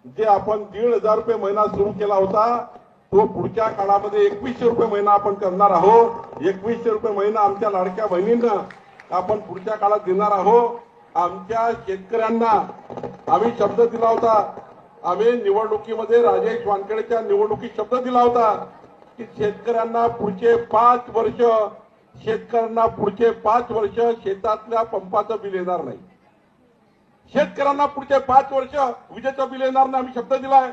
जे आपण 1,500 रुपये महिना सुरू केला होता तो पुढच्या काळामध्ये 2100 रुपये महिना आपण करणार आहोत। 2100 रुपये महिना आमच्या लाडक्या बहिणींना आपण पुढच्या काळात देणार आहोत। आमच्या शेतकऱ्यांना आम्ही शब्द दिला होता, आम्ही निवडणुकीमध्ये राजेश वानखेडेच्या निवडणुकीत शब्द दिला होता की शेतकऱ्यांना पुढचे 5 वर्ष शेतातल्या पंपाचं बिल येणार नाही। शेतकऱ्यांना पुढचे 5 वर्ष विजेचं बिल येणार नाही, आम्ही शब्द दिलाय।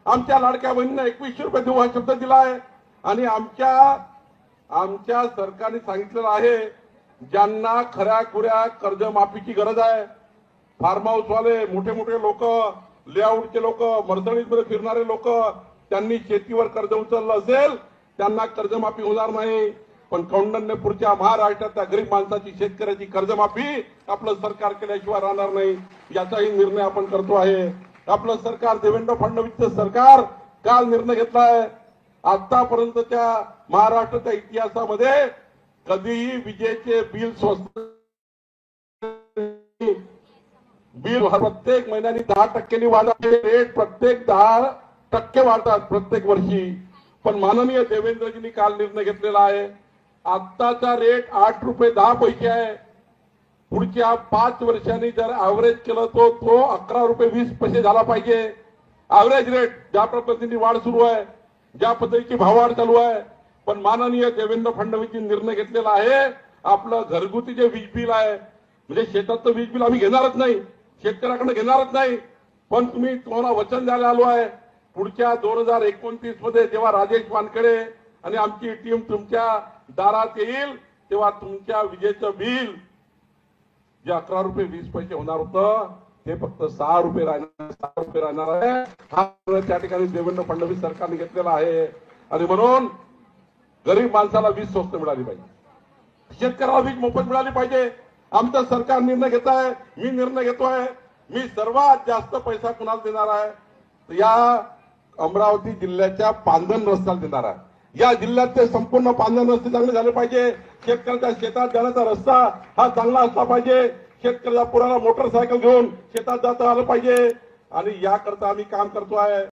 आमच्या लाडक्या बहिणींना 2100 रुपये देऊ हा शब्द दिलाय। आणि आमच्या सरकारने सांगितलेलं आहे ज्यांना खऱ्या खुऱ्या कर्जमाफीची गरज आहे, फार्म हाऊस वाले, मोठे मोठे लोक, लेआउटचे लोक, मर्सडीजमध्ये फिरणारे लोक, त्यांनी शेतीवर कर्ज उचललं असेल त्यांना कर्जमाफी होणार नाही। पण कौंडण्यपूरच्या महाराष्ट्रातल्या गरीब माणसाची, शेतकऱ्याची कर्जमाफी आपलं सरकार केल्याशिवाय राहणार नाही, याचाही निर्णय आपण करतो आहे। आपलं सरकार, देवेंद्र फडणवीसचं सरकार काल निर्णय घेतलाय, आतापर्यंतच्या महाराष्ट्राच्या इतिहासामध्ये कधीही विजेचे बिल स्वस्त बिल प्रत्येक महिन्याने 10% वाढते, रेट प्रत्येक 10% वाढतात प्रत्येक वर्षी। पण माननीय देवेंद्रजींनी काल निर्णय घेतलेला आहे, आत्ताचा रेट 8 रुपये 10 पैसे आहे, पुढच्या 5 वर्षांनी जर ऍव्हरेज केलं तो 11 रुपये 20 पैसे झाला पाहिजे। ऍव्हरेज रेट ज्या पद्धतीने वाढ सुरू आहे, ज्या पद्धतीची भाववाढ चालू आहे, पण माननीय देवेंद्र फडणवीसजी निर्णय घेतलेला आहे आपलं घरगुती जे वीज बिल आहे, म्हणजे शेताचं वीज बिल आम्ही घेणारच नाही, शेतकऱ्याकडे घेणारच नाही। पण तुम्हाला वचन द्यायला आलो आहे पुढच्या 2029 मध्ये जेव्हा राजेश वानखेडे आणि आमची टीम तुमच्या दारात येईल तेव्हा तुमच्या विजेचं बिल जे 11 रुपये 20 पैसे होणार होतं ते फक्त 6 रुपये राहणार आहे। हा त्या ठिकाणी देवेंद्र फडणवीस सरकारने घेतलेला आहे। आणि म्हणून गरीब माणसाला वीज स्वस्त मिळाली पाहिजे, शेतकऱ्याला वीज मोफत मिळाली पाहिजे। आमचं सरकार निर्णय घेत आहे, मी निर्णय घेतोय, मी सर्वात जास्त पैसा कुणाला देणार आहे, या अमरावती जिल्ह्याच्या पांदन रस्त्याला देणार आहे। या जिल्ह्यातले संपूर्ण पांदन रस्ते चांगले झाले पाहिजे, शेतकऱ्याच्या शेतात जाण्याचा रस्ता हा चांगला असला पाहिजे, शेतकऱ्याला पुराला मोटरसायकल घेऊन शेतात जाता आलं पाहिजे। आणि याकरता आम्ही काम करतो आहे।